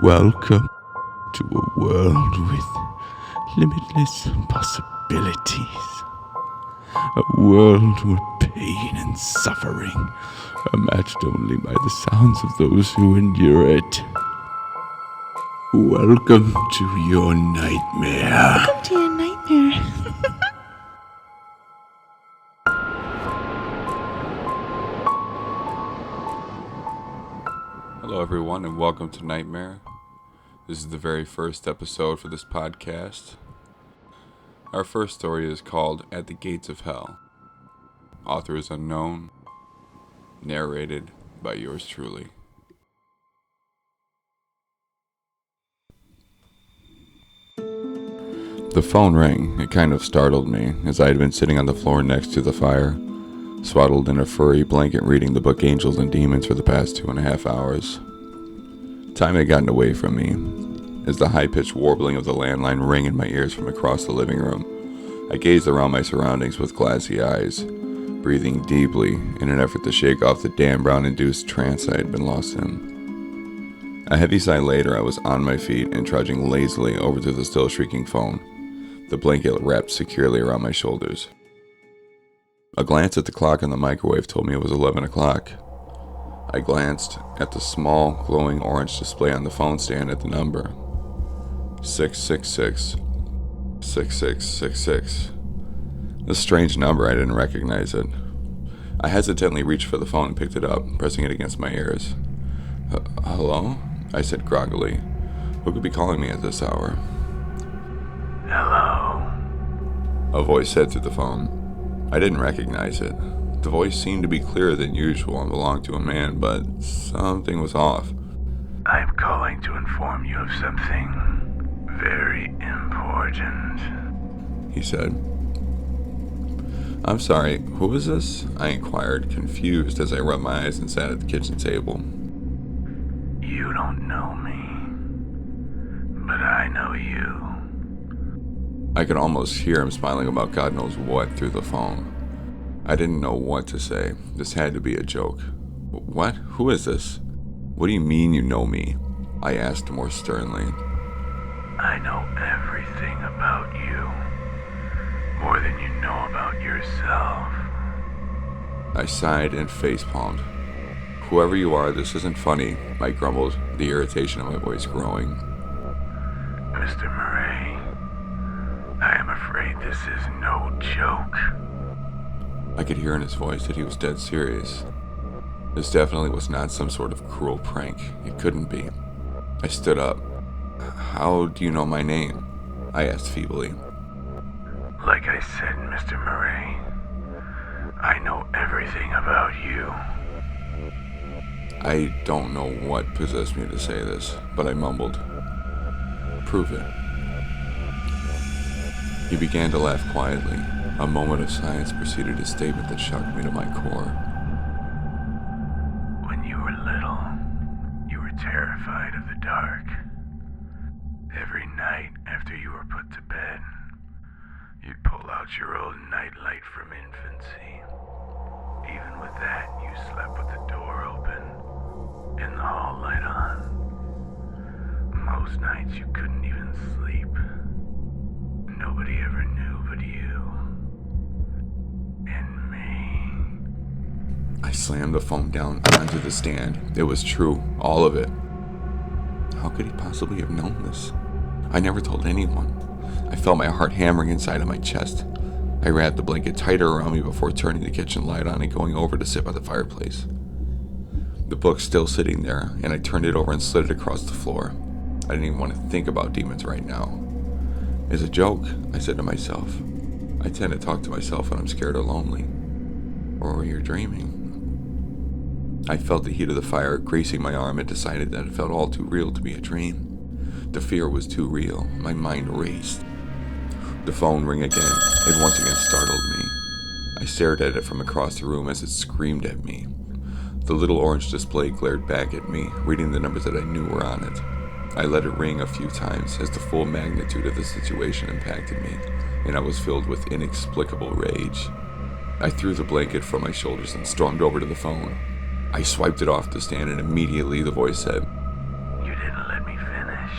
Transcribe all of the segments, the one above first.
Welcome to a world with limitless possibilities. A world where pain and suffering are matched only by the sounds of those who endure it. Welcome to your nightmare. Welcome to your nightmare. Hello everyone and welcome to Nightmare. This is the very first episode for this podcast. Our first story is called At the Gates of Hell. Author is unknown. Narrated by yours truly. The phone rang. It kind of startled me, as I had been sitting on the floor next to the fire, swaddled in a furry blanket reading the book Angels and Demons for the past 2.5 hours. Time had gotten away from me. As the high-pitched warbling of the landline rang in my ears from across the living room, I gazed around my surroundings with glassy eyes, breathing deeply in an effort to shake off the Dan Brown-induced trance I had been lost in. A heavy sigh later, I was on my feet and trudging lazily over to the still shrieking phone, the blanket wrapped securely around my shoulders. A glance at the clock on the microwave told me it was 11 o'clock. I glanced at the small, glowing orange display on the phone stand at the number. 666. 6666. A strange number, I didn't recognize it. I hesitantly reached for the phone and picked it up, pressing it against my ears. Hello? I said groggily. Who could be calling me at this hour? Hello? A voice said through the phone. I didn't recognize it. The voice seemed to be clearer than usual and belonged to a man, but something was off. I'm calling to inform you of something very important, He said. I'm sorry, who is this? I inquired, confused as I rubbed my eyes and sat at the kitchen table. You don't know me, but I know you. I could almost hear him smiling about God knows what through the phone. I didn't know what to say. This had to be a joke. What? Who is this? What do you mean you know me? I asked more sternly. I know everything about you, more than you know about yourself. I sighed and facepalmed. Whoever you are, this isn't funny, I grumbled, the irritation in my voice growing. Mr. Murray, I am afraid this is no joke. I could hear in his voice that he was dead serious. This definitely was not some sort of cruel prank. It couldn't be. I stood up. How do you know my name? I asked feebly. Like I said, Mr. Murray, I know everything about you. I don't know what possessed me to say this, but I mumbled. Prove it. He began to laugh quietly. A moment of silence preceded a statement that shocked me to my core. When you were little, you were terrified of the dark. Every night after you were put to bed, you'd pull out your old nightlight from infancy. Even with that, you slept with the door open and the hall light on. Most nights you couldn't even sleep. Nobody ever knew but you. And me. I slammed the phone down onto the stand. It was true, all of it. How could he possibly have known this? I never told anyone. I felt my heart hammering inside of my chest. I wrapped the blanket tighter around me before turning the kitchen light on and going over to sit by the fireplace. The book's still sitting there, and I turned it over and slid it across the floor. I didn't even want to think about demons right now. It's a joke, I said to myself. I tend to talk to myself when I'm scared or lonely. Or when you're dreaming. I felt the heat of the fire grazing my arm and decided that it felt all too real to be a dream. The fear was too real. My mind raced. The phone rang again. It once again startled me. I stared at it from across the room as it screamed at me. The little orange display glared back at me, reading the numbers that I knew were on it. I let it ring a few times as the full magnitude of the situation impacted me, and I was filled with inexplicable rage. I threw the blanket from my shoulders and stormed over to the phone. I swiped it off the stand, and immediately the voice said, You didn't let me me finish.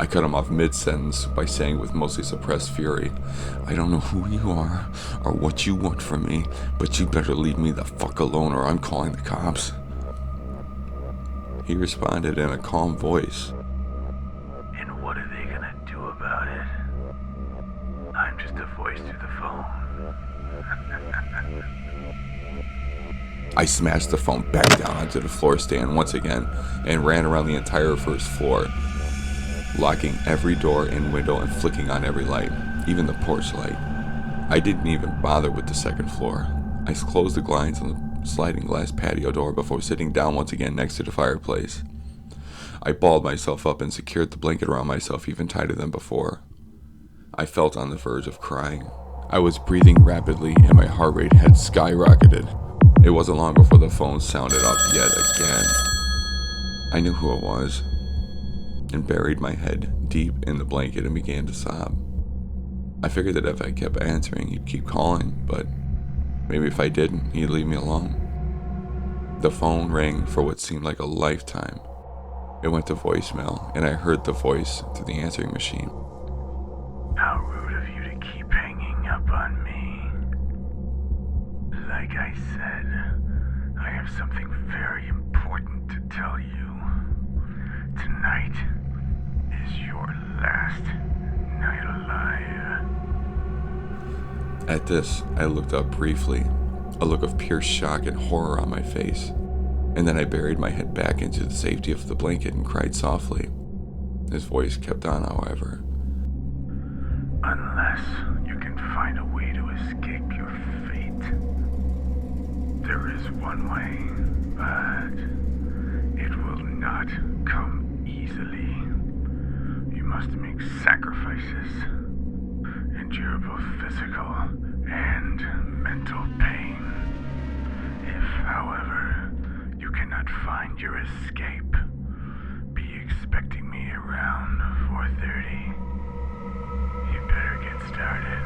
I cut him off mid-sentence by saying with mostly suppressed fury, I don't know who you are or what you want from me, but you better leave me the fuck alone or I'm calling the cops. He responded in a calm voice. And what are they gonna do about it? I'm just a voice through the phone. I smashed the phone back down onto the floor stand once again and ran around the entire first floor, locking every door and window and flicking on every light, even the porch light. I didn't even bother with the second floor. I closed the blinds on the sliding glass patio door before sitting down once again next to the fireplace. I balled myself up and secured the blanket around myself even tighter than before. I felt on the verge of crying. I was breathing rapidly and my heart rate had skyrocketed. It wasn't long before the phone sounded off yet again. I knew who it was and buried my head deep in the blanket and began to sob. I figured that if I kept answering, he'd keep calling, but maybe if I didn't, he'd leave me alone. The phone rang for what seemed like a lifetime. It went to voicemail, and I heard the voice through the answering machine. How rude of you to keep hanging up on me. Like I said, I have something very important to tell you. Tonight is your last night alive. At this, I looked up briefly, a look of pure shock and horror on my face, and then I buried my head back into the safety of the blanket and cried softly. His voice kept on, however. Unless you can find a way to escape your fate. There is one way, but it will not come easily. You must make sacrifices, endure both physical and mental pain. If, however, you cannot find your escape, be expecting me around 4:30. You better get started.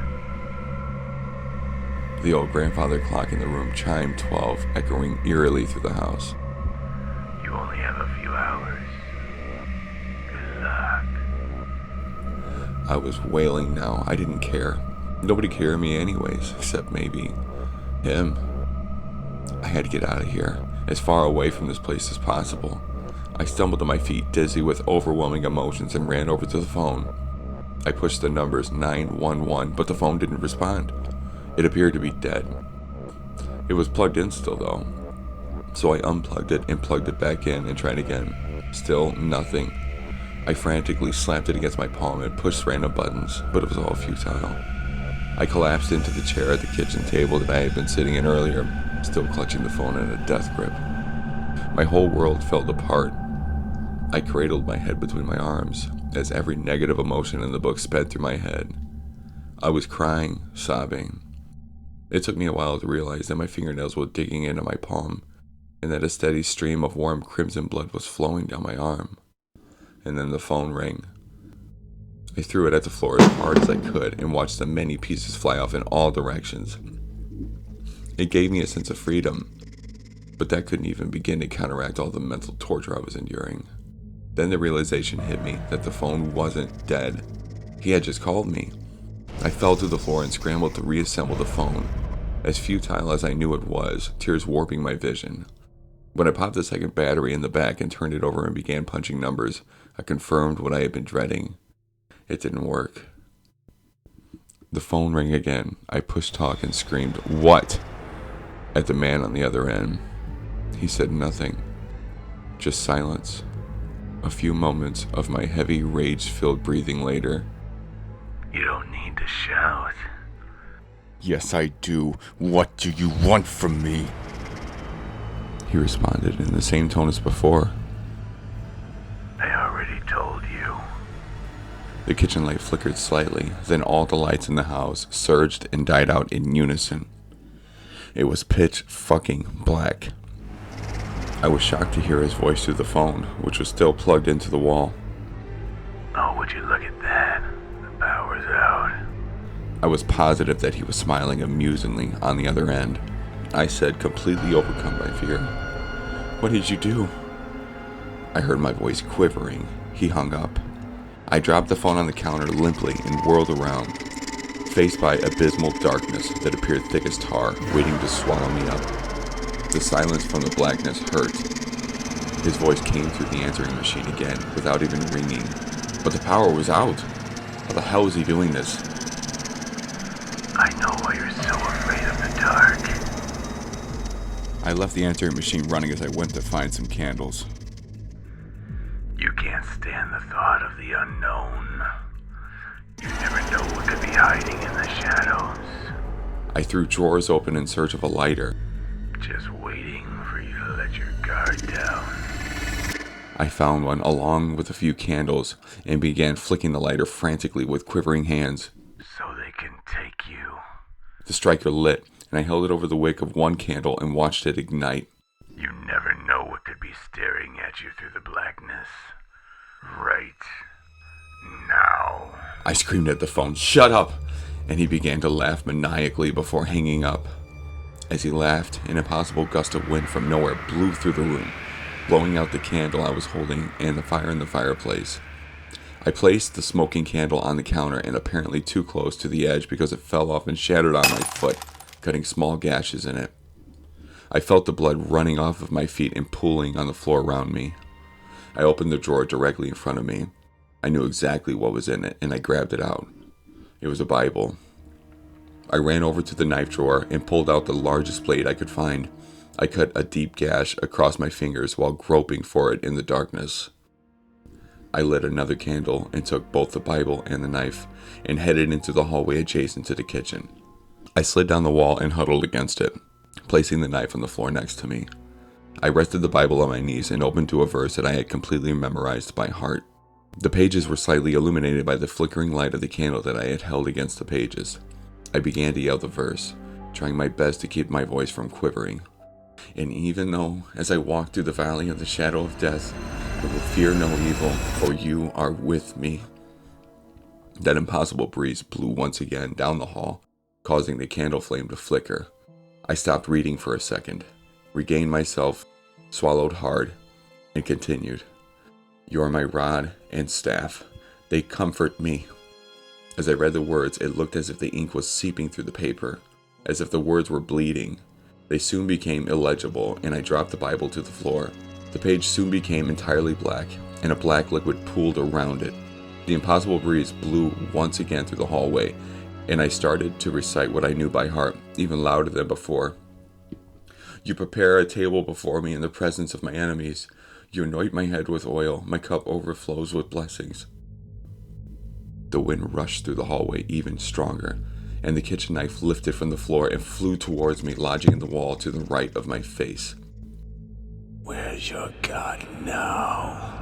The old grandfather clock in the room chimed 12, echoing eerily through the house. You only have a few hours. Good luck. I was wailing now. I didn't care. Nobody could hear me anyways, except maybe him. I had to get out of here, as far away from this place as possible. I stumbled to my feet, dizzy with overwhelming emotions, and ran over to the phone. I pushed the numbers 911, but the phone didn't respond. It appeared to be dead. It was plugged in still, though. So I unplugged it and plugged it back in and tried again. Still nothing. I frantically slapped it against my palm and pushed random buttons, but it was all futile. I collapsed into the chair at the kitchen table that I had been sitting in earlier, still clutching the phone in a death grip. My whole world fell apart. I cradled my head between my arms as every negative emotion in the book sped through my head. I was crying, sobbing. It took me a while to realize that my fingernails were digging into my palm and that a steady stream of warm crimson blood was flowing down my arm. And then the phone rang. I threw it at the floor as hard as I could and watched the many pieces fly off in all directions. It gave me a sense of freedom, but that couldn't even begin to counteract all the mental torture I was enduring. Then the realization hit me that the phone wasn't dead. He had just called me. I fell to the floor and scrambled to reassemble the phone. As futile as I knew it was, tears warping my vision. When I popped the second battery in the back and turned it over and began punching numbers, I confirmed what I had been dreading. It didn't work. The phone rang again. I pushed talk and screamed, "What?" at the man on the other end. He said nothing. Just silence. A few moments of my heavy, rage-filled breathing later. You don't need to shout. Yes, I do. What do you want from me? He responded in the same tone as before. I already told you. The kitchen light flickered slightly, then all the lights in the house surged and died out in unison. It was pitch fucking black. I was shocked to hear his voice through the phone, which was still plugged into the wall. Oh, would you look at that? The power's out. I was positive that he was smiling amusingly on the other end. I said, completely overcome by fear, "What did you do?" I heard my voice quivering. He hung up. I dropped the phone on the counter limply and whirled around, faced by abysmal darkness that appeared thick as tar, waiting to swallow me up. The silence from the blackness hurt. His voice came through the answering machine again, without even ringing. But the power was out. How the hell was he doing this? I know why you're so afraid of the dark. I left the answering machine running as I went to find some candles. You can't stand the thought of the unknown. You never know what could be hiding in the shadows. I threw drawers open in search of a lighter. Just waiting for you to let your guard down. I found one along with a few candles and began flicking the lighter frantically with quivering hands. So they can take you. The striker lit, and I held it over the wick of one candle and watched it ignite. You never know what could be staring at you through the blackness. Right now. I screamed at the phone, "Shut up!" And he began to laugh maniacally before hanging up. As he laughed, an impossible gust of wind from nowhere blew through the room, blowing out the candle I was holding and the fire in the fireplace. I placed the smoking candle on the counter and apparently too close to the edge because it fell off and shattered on my foot, cutting small gashes in it. I felt the blood running off of my feet and pooling on the floor around me. I opened the drawer directly in front of me. I knew exactly what was in it, and I grabbed it out. It was a Bible. I ran over to the knife drawer and pulled out the largest blade I could find. I cut a deep gash across my fingers while groping for it in the darkness. I lit another candle and took both the Bible and the knife and headed into the hallway adjacent to the kitchen. I slid down the wall and huddled against it, placing the knife on the floor next to me. I rested the Bible on my knees and opened to a verse that I had completely memorized by heart. The pages were slightly illuminated by the flickering light of the candle that I had held against the pages. I began to yell the verse, trying my best to keep my voice from quivering. And even though, as I walk through the valley of the shadow of death, I will fear no evil, for you are with me. That impossible breeze blew once again down the hall, causing the candle flame to flicker. I stopped reading for a second, regained myself, swallowed hard, and continued. You are my rod and staff. They comfort me. As I read the words, it looked as if the ink was seeping through the paper, as if the words were bleeding. They soon became illegible, and I dropped the Bible to the floor. The page soon became entirely black, and a black liquid pooled around it. The impossible breeze blew once again through the hallway, and I started to recite what I knew by heart, even louder than before. You prepare a table before me in the presence of my enemies. You anoint my head with oil. My cup overflows with blessings. The wind rushed through the hallway even stronger, and the kitchen knife lifted from the floor and flew towards me, lodging in the wall to the right of my face. Where's your God now?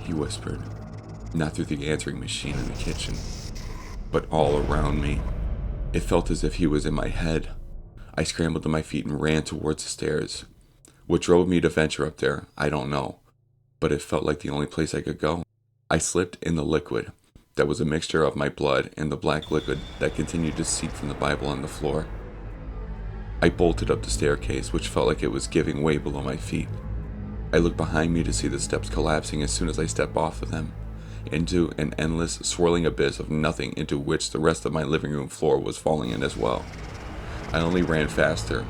He whispered, not through the answering machine in the kitchen, but all around me. It felt as if he was in my head. I scrambled to my feet and ran towards the stairs. What drove me to venture up there, I don't know, but it felt like the only place I could go. I slipped in the liquid that was a mixture of my blood and the black liquid that continued to seep from the Bible on the floor. I bolted up the staircase, which felt like it was giving way below my feet. I looked behind me to see the steps collapsing as soon as I stepped off of them, into an endless, swirling abyss of nothing into which the rest of my living room floor was falling in as well. I only ran faster.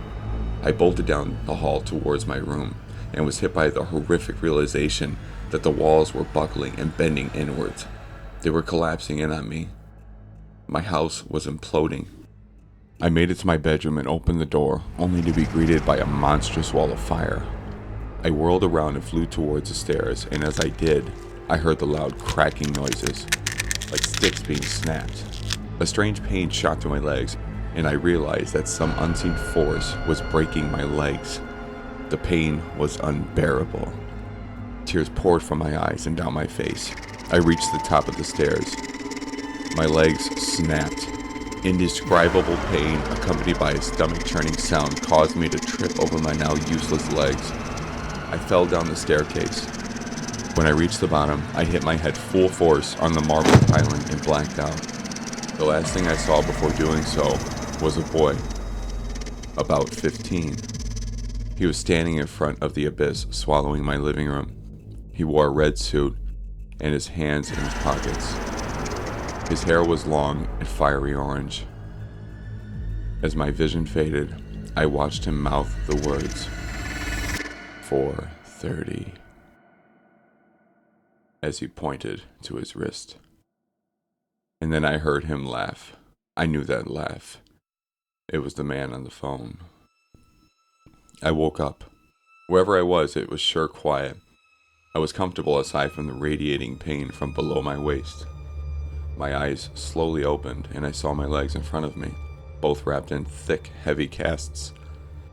I bolted down the hall towards my room and was hit by the horrific realization that the walls were buckling and bending inwards. They were collapsing in on me. My house was imploding. I made it to my bedroom and opened the door, only to be greeted by a monstrous wall of fire. I whirled around and flew towards the stairs, and as I did, I heard the loud cracking noises, like sticks being snapped. A strange pain shot through my legs, and I realized that some unseen force was breaking my legs. The pain was unbearable. Tears poured from my eyes and down my face. I reached the top of the stairs. My legs snapped. Indescribable pain, accompanied by a stomach-churning sound, caused me to trip over my now useless legs. I fell down the staircase. When I reached the bottom, I hit my head full force on the marble tiling and blacked out. The last thing I saw before doing so was a boy, about 15. He He was standing in front of the abyss, swallowing my living room. He wore a red suit and his hands in his pockets. His hair was long and fiery orange. As my vision faded, I watched him mouth the words, 4:30, as he pointed to his wrist. And then I heard him laugh. I knew that laugh. It was the man on the phone. I woke up. Wherever I was, it was sure quiet. I was comfortable aside from the radiating pain from below my waist. My eyes slowly opened, and I saw my legs in front of me, both wrapped in thick, heavy casts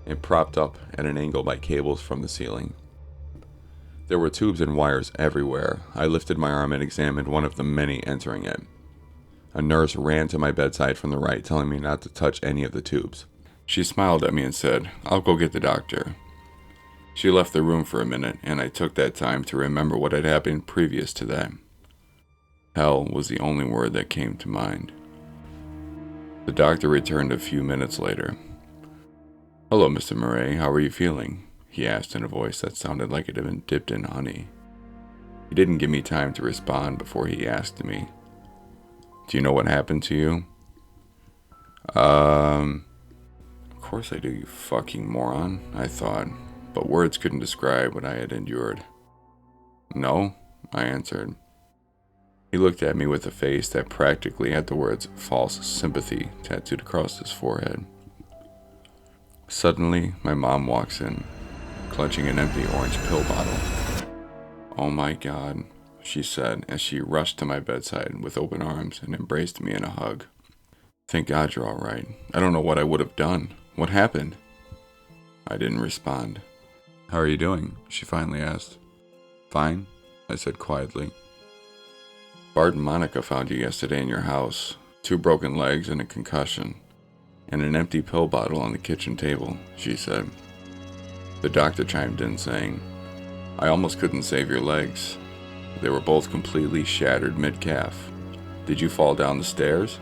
and propped up at an angle by cables from the ceiling. There were tubes and wires everywhere. I lifted my arm and examined one of the many entering it. A nurse ran to my bedside from the right, telling me not to touch any of the tubes. She smiled at me and said, "I'll go get the doctor." She left the room for a minute, and I took that time to remember what had happened previous to that. Hell was the only word that came to mind. The doctor returned a few minutes later. "Hello, Mr. Murray, how are you feeling?" he asked in a voice that sounded like it had been dipped in honey. He didn't give me time to respond before he asked me, "Do you know what happened to you?" Of course I do, you fucking moron, I thought, but words couldn't describe what I had endured. "No," I answered. He looked at me with a face that practically had the words "false sympathy" tattooed across his forehead. Suddenly, my mom walks in, clutching an empty orange pill bottle. "Oh my God," she said as she rushed to my bedside with open arms and embraced me in a hug. "Thank God you're all right. I don't know what I would have done. What happened?" I didn't respond. "How are you doing?" she finally asked. "Fine," I said quietly. "Bart and Monica found you yesterday in your house. 2 broken legs and a concussion, and an empty pill bottle on the kitchen table," she said. The doctor chimed in saying, "I almost couldn't save your legs. They were both completely shattered mid-calf. Did you fall down the stairs?"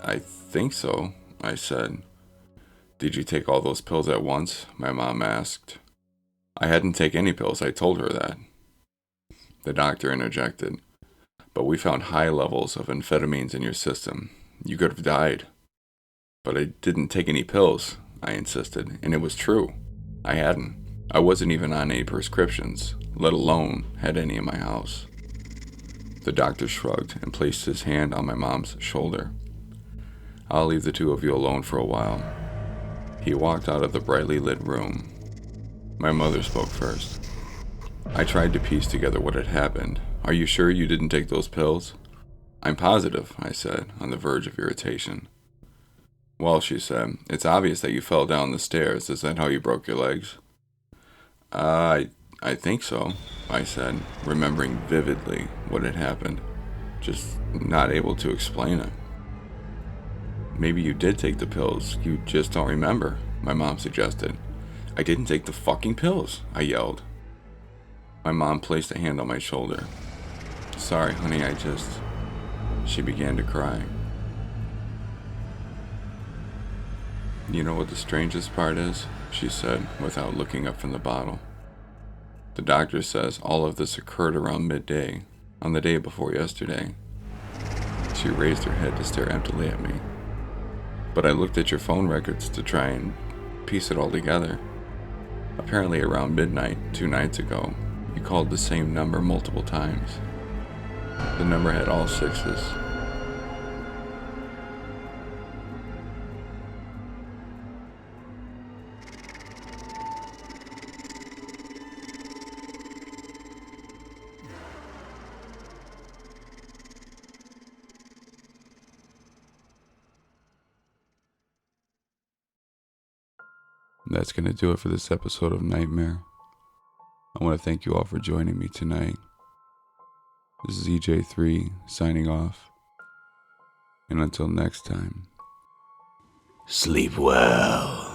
I think so," I said. "Did you take all those pills at once?" my mom asked. "I hadn't taken any pills, I told her that." The doctor interjected, "But we found high levels of amphetamines in your system. You could have died." "But I didn't take any pills," I insisted, and it was true. I hadn't. I wasn't even on any prescriptions, let alone had any in my house. The doctor shrugged and placed his hand on my mom's shoulder. "I'll leave the two of you alone for a while." He walked out of the brightly lit room. My mother spoke first. "I tried to piece together what had happened. Are you sure you didn't take those pills?" "I'm positive," I said, on the verge of irritation. "Well," she said, "it's obvious that you fell down the stairs. Is that how you broke your legs?" I think so," I said, remembering vividly what had happened, just not able to explain it. "Maybe you did take the pills, you just don't remember," my mom suggested. "I didn't take the fucking pills," I yelled. My mom placed a hand on my shoulder. "Sorry, honey, She began to cry. "You know what the strangest part is?" she said, without looking up from the bottle. "The doctor says all of this occurred around midday, on the day before yesterday." She raised her head to stare emptily at me. "But I looked at your phone records to try and piece it all together. Apparently around midnight 2 nights ago, you called the same number multiple times. The number had all 6s. That's going to do it for this episode of Nightmare. I want to thank you all for joining me tonight. This is EJ3 signing off. And until next time, Sleep well.